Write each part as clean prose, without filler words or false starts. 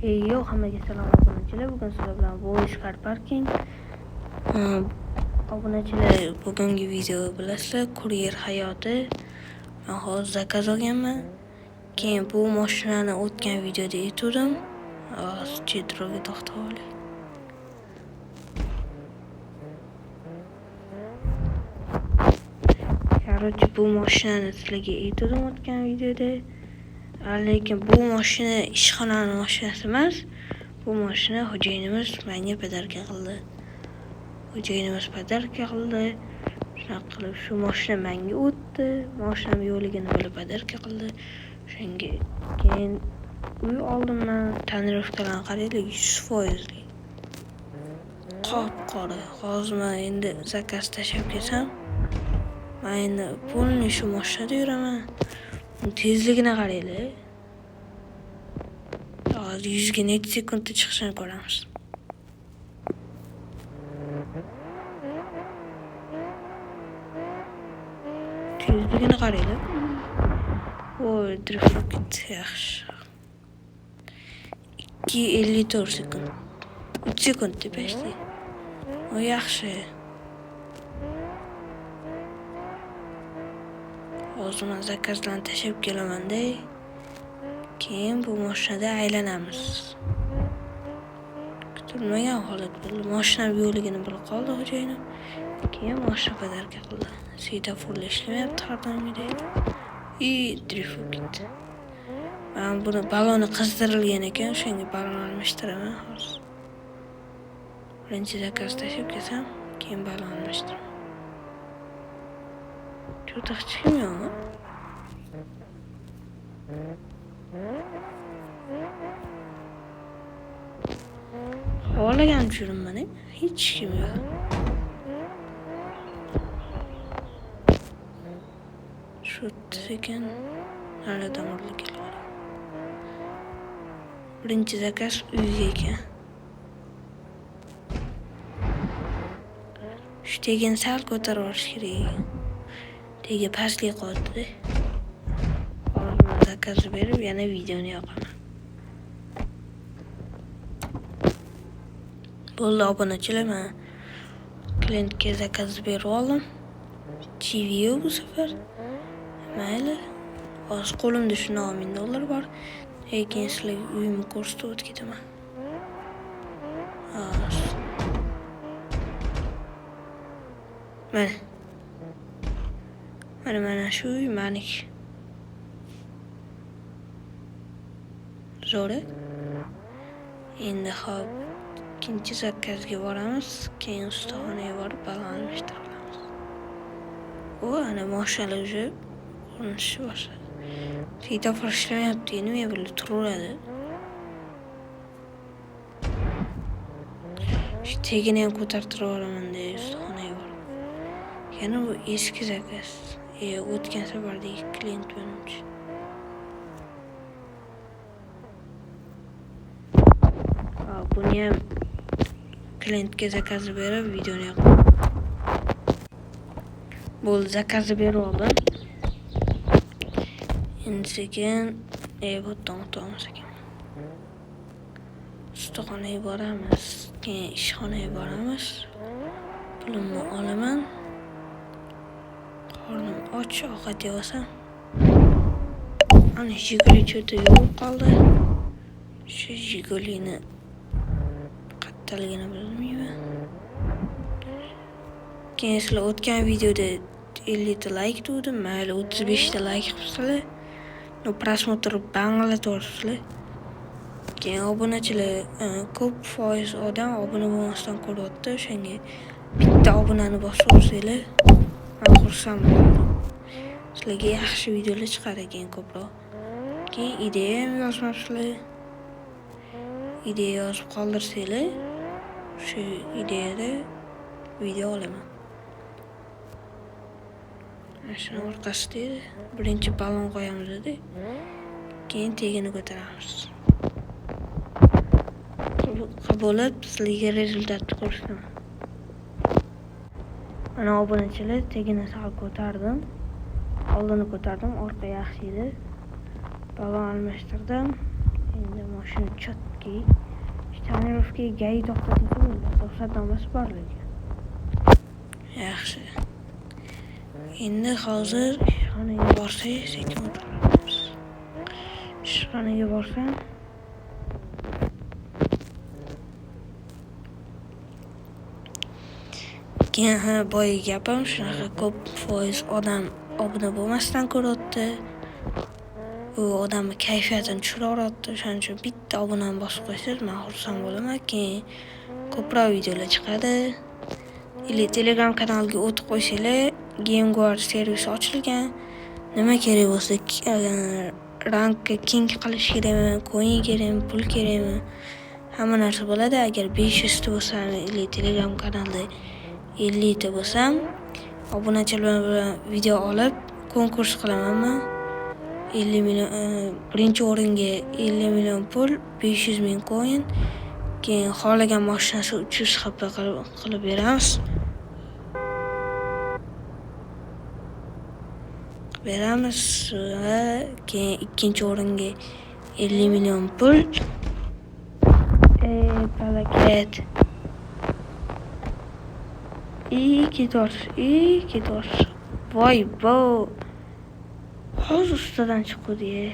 Yo, hammaga salom obunachilar. Bugun sizlar bilan Voice Car Parking. Obunachilar, bugungi video bilasizlar, kuryer hayoti. Men hozir zakaz olganman. Keyin bu mashinani o'tgan videoda aytdim. Hozir chetroga to'xtab olay. Короче, bu mashinani sizlarga aytdim o'tgan videoda. Lekin bu mashina ishxonaning mashinasi emas. Bu mashina xo'jayinimiz menga podarka qildi. Xo'jayinimiz podarka qildi. Shunaqa qilib shu mashina menga o'tdi. Mashinam yo'qligini bilib podarka qildi. Shunga keyin uy oldim men. Tonirovkalarni qaranglar, 100%lik. Qop-qora. Hozir men endi zakaz tashlab kelsam, men endi polni shu mashinada yuraman. Tezligini qaranglar. Hozir 100 ga necha sekundda chiqishini ko'ramiz. Tezligini qaranglar. Voy, drift yaxshi. 2:54 sekund. 3 sekund tepashdi. O yaxshi. Hozir men zakazlarni tashlab kelaman-da. Keyin bu mashinada aylanamiz. Kutilmagan holat bo'ldi. Mashinam yo'qligini bilib qoldi xo'jayinim. Keyin mashina podarka qildi. Svetoforlar ishlamayapti har doimgidek. Drift ketdi. Men buni baloni qizdirilgan ekan, shunga balon almashtiraman hozir. Birinchi zakaz tashlab kelsam, keyin balon almashtiraman. Juda hechkim yo'qmi? Havolagan jurumman, hech kim yo'q. Shu sekin naridan urilib keladi. Birinchi zakaz uyga ekan. Shu tegin sal ko'tarib olish kerak. Tegi pastga qoldi. Hozir zakaz berib, yana videoni yoqaman. Bo'ldi obunachilar, men klientga zakaz berib oldim. TV yo'q bu safar. Mayli. Hozir qo'limda shuna $10,000 bor. Keyin sizlarga uyimni ko'rsatib o'tib ketaman. Mana shu uy meniki. Zo'r. Endi hop ikkinchi zakazga boramiz. Keyin ustaxonaga borib balon almashtiramiz. Ana mashinalar уже ko'rinishni boshladi. Svetofor ishlamayapti, nima bo'ldi, turaveradi. Shu tegini ham ko'tartirib olaman-da ustaxonaga borib. Yana bu eski zakaz. O'tgan safardagi klient menimcha. Buni ham klientga zakaz berib videoni yoqaman. Bo'ldi, zakaz berib oldim. Endi sekin bu o'tamiz ekan. Ustaxonaga boramiz, keyin ishxonaga boramiz. Pulimni olaman. Qornim och, ovqat yeyolsam. Ana Jiguli cho'ta yo'q qoldi. Shu Jigulini qattiqligini bilmayman. Keyin sizlar o'tgan videoda 50 ta like turdim, mayli 35 ta like qilibsizlar. No prosmotr banglatosizlar. Keyin obunachilar ko'p foiz odam obuna bo'lmasdan ko'ryapti. Shunga bitta obunani bosib o'rsanglar, men xursand bo'laman. Sizlarga yaxshi videolar chiqar ekan ko'proq. Keyin ideya ham yozmabsizlar. Ideya yozib qoldirsanglar, shu ideyada video olaman. Shuni orqasida birinchi balon qo'yamiz edi. Keyin tegini ko'taramiz. Bo'lib, sizlarga rezultatni ko'rsataman. Mana obunachilar, tegini sal ko'tardim. Oldini ko'tardim, orqa yaxshi edi. Balon almashtirdim. Endi mashina shuni chotki tonirovkaga to'xtatsa bo'ladi. Ruxsatnomasi bor lekin. Yaxshi. Endi hozir ishxonaga borsak, sekin o'tiramiz. Ishxonaga borsam keyin boya gapim shunaqa ko'p foiz odam obuna bo'lmasdan ko'ryapti. U odamni kayfiyatini tushiraveradi. O'shaning uchun bitta obunani bosib qo'ysangiz men xursand bo'laman. Keyin ko'proq videolar chiqadi. Telegram kanaliga o'tib qo'ysanglar, GameGuard servisi ochilgan. Nima kerak bo'lsa, rankka king qilish kerakmi, coin kerakmi, pul kerakmi, hamma narsa bo'ladi. Agar 500 ta bo'lsam, Telegram kanalda 50 ta bo'lsam, obunachilar bilan video olib konkurs qilamanmi? 50 million, birinchi o'ringa 50 million pul, 500 ming coin, keyin xohlagan mashinasi 300 HP qilib beramiz. Va keyin ikkinchi o'ringa 50 million pul. Balaket. Ketor. Voy bo. Hozir ustidan chiqdi.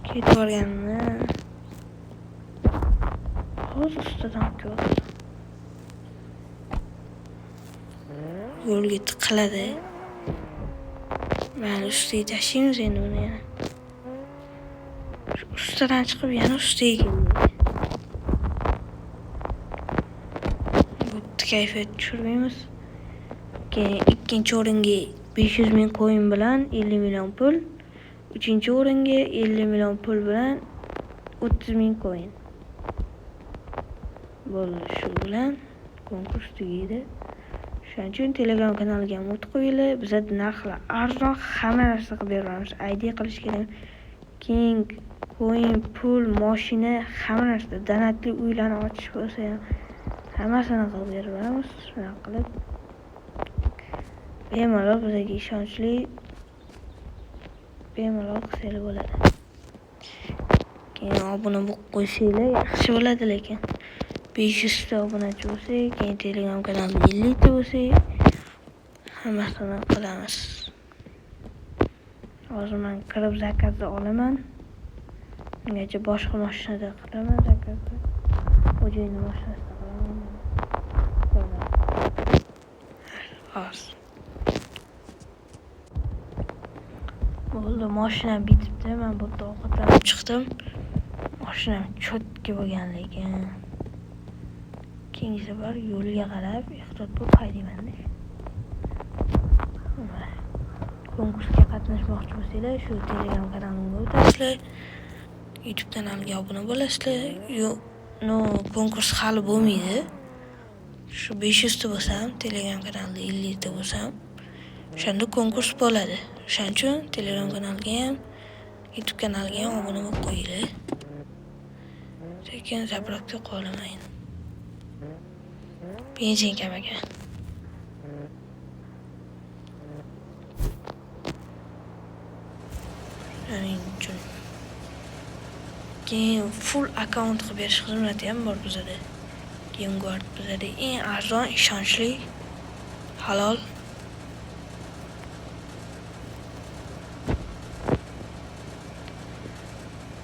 Ketvorganni. Hozir ustidan ko'rdi. Yo'lga tiqiladi. Mana ustiga tashlaymiz endi buni yana. Ustidan chiqib yana ustiga keldi. Bu kayfiyat tushirmaymiz. Keyin ikkinchi o'ringa 500 ming coin bilan 50 million pul, uchinchi o'ringa 50 million pul bilan 30 ming coin. Bo'ldi, shu bilan konkurs tugaydi. Shuning uchun Telegram kanaliga ham o'tib qo'yinglar. Bizda narxlar arzon, hamma narsa qilib beramiz. ID qilish kerak. King, coin, pul, mashina, hamma narsa, donatli uylarni ochish bo'lsa ham hammasini qilib beramiz. Shunaqa qilib bemalol bizga ishonchli bemalol qilsanglar bo'ladi. Keyin obuna bo'lib qo'ysanglar yaxshi bo'ladi, lekin 500 ta obunachi bo'lsa, keyin Telegram kanalda 50 ta bo'lsa, hammasini qilamiz. Hozir men kirib zakazda olaman. Ungacha boshqa mashinada qilaman zakazda. Xo'jayinning mashinasida qilaman. Hozir bo'ldi, mashinam bitibdi. Men bu yerda ovqatlanib chiqdim. Mashinam chotki bo'lgan lekin keyingi safar yo'lga qarab ehtiyot bo'lib haydayman. Konkursga qatnashmoqchi bo'lsanglar, shu Telegram kanalimga o'tasizlar. YouTube kanaliga obuna bo'lasizlar. Konkurs hali bo'lmaydi. Shu 500 ta bo'lsam, Telegram kanalida 50 ta bo'lsam, o'shanda konkurs bo'ladi. O'shaning uchun Telegram kanaliga ham, YouTube kanaliga ham obuna bo'lib qo'yinglar. Sekin zapravka qolamayın. Benzin kam ekan. Shuning uchun keyin full account qilib berish xizmati ham bor bizda. GameGuard bizda eng arzon, ishonchli, halol.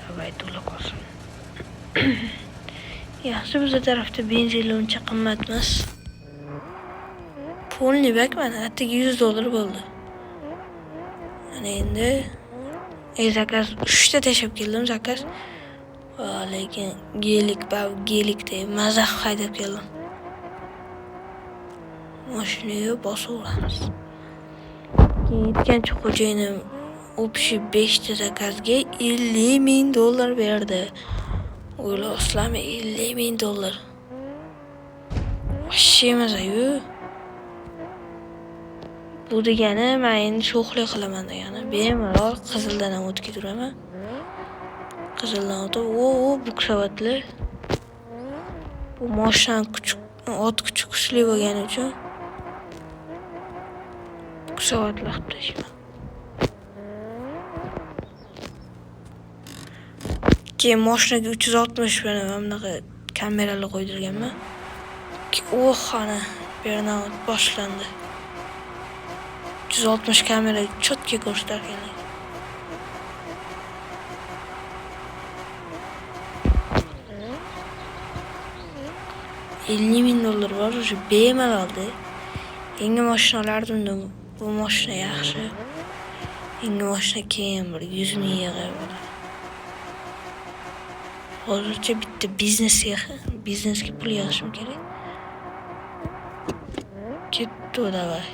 Davay to'la qolsin. Yaxshi, bizda tarafda benzin uncha qimmat emas. Polni bak mana atigi $100 bo'ldi. Ana endi zakaz 3 ta tashab keldim zakaz. Lekin gelikda mazah haydab keldim. Mashinaga bosaveramiz. Keyin yetgancha xo'jayinim o'pishi 5 ta zakazga $50 ming berdi. O'ylasizlarmi, $50 ming. Vashshe mazayu. Bu degani men endi sho'xlik qilaman degani. Bemalol Qizildan ham o'tib ketiraman. Qizildan o'tib, buksavatlar. Bu mashina ot kuchli bo'lgani uchun buksavatlar qilib tashlayman. Keyin mashinaga 360 mana bunaqa kameralar qo'ydirganman. Ana burnout boshlandi. 360 kamera cho'tga ko'rsatarkan. 50.000 dollar var, o'sha bemaloldi. Yangi mashinalardan bu mashina yaxshi. Yangi mashina keyin bir 100 ming yig'ib oladi. Hozircha bitta biznesga pul yig'ishim kerak. Ketdi davay.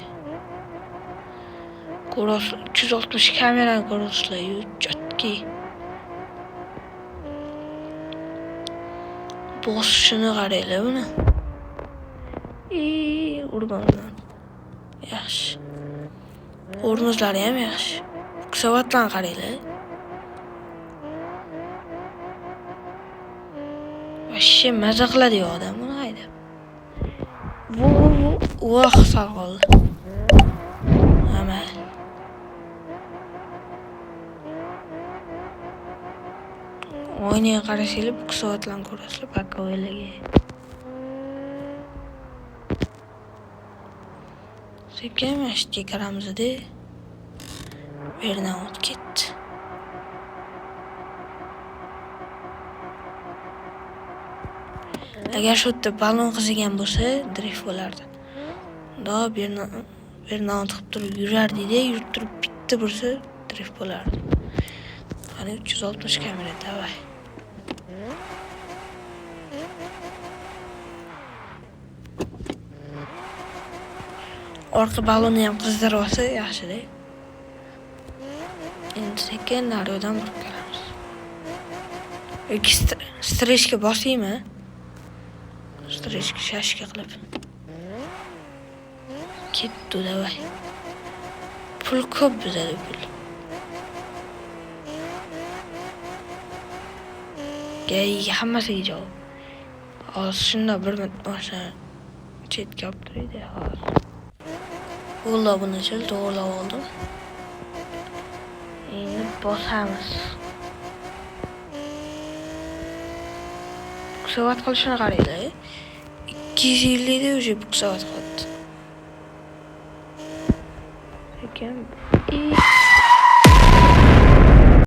Ko'ros 360 kamerani ko'rasizlar, cho'tki. Bosishini qaranglar buni. Urganman. Yaxshi. O'rnizlari ham yaxshi. Savatdan qaranglar. Vashshe maza qiladi odam buni haydab. Voh sal qoldi. Amal. Oynaga qarasanglar, bu savatlarni ko'rasizlar, pakoylarga. Sekin mashinaga kiramiz-da. Burnout ketdi. Agar shu yerda balon qizigan bo'lsa, drift bo'lardi. Unda burnout qilib turib yurardi-da, yurib turib bitta bo'lsa, drift bo'lardi. Qani 360 kamera davay. Orqa balonni ham qizdirib olsa yaxshi-da. Endi sekin nariyodan borib kelamiz. Yoki strechga bosaymi? Strechga shashka qilib. Ketdi davay. Pul ko'p bizada pul. Gayga hammasiga javob. Hozir shunda bir mashina chetga olib turaydi hozir. O'ylab buni to'g'rilab oldim. Endi bosamiz. Savat qilishini qaranglar. 250 da уже bu savat qildi. Sekin